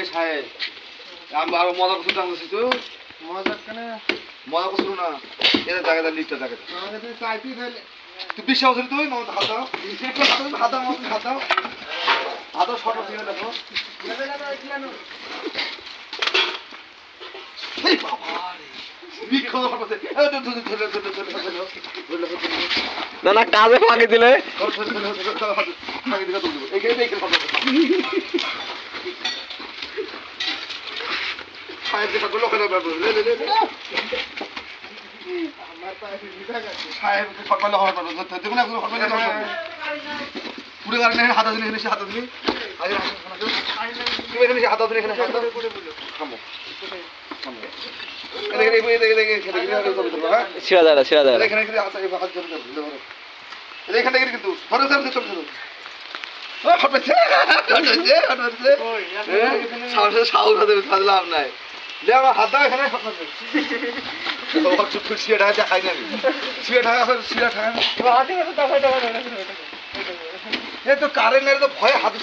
সাহেব আমি আরো মজা করছি টানছি তো মজা কেন মজা করছিল না এটা জায়গাটা লিটটা জায়গাটা আমাকে তুমি চাইতি তাহলে তুই বিশ্বাস করছিস তুই মামা হাত দাও হাত দাও হাত দাও হাত দাও শর্ট দিয়ে দেখো এই বাবা রে বিক্ষণ হচ্ছে এই ধরে না না কাজে ফাঁকি দিলে ফাঁকি দিলে তুলবো এইখানে কথা সাহেব দেখা করলো ওখানে সাহেব সকালে হওয়ার পর দেখুন একদম সকালে পুরো কারণে হাতা দিন এখানে হাতা দিন তুমি এখানে হাতা দিন এখানে থামো ছিড়া যায় এখানে এখানে কিন্তু ধরো ধরো চল চলো লাভ নাই আমার হাত দাও এখানে শুয়ে ঢাকা খাই না আমি শুয়ে ঢাকা তো কারেন্ট তো ভয়ে হাতে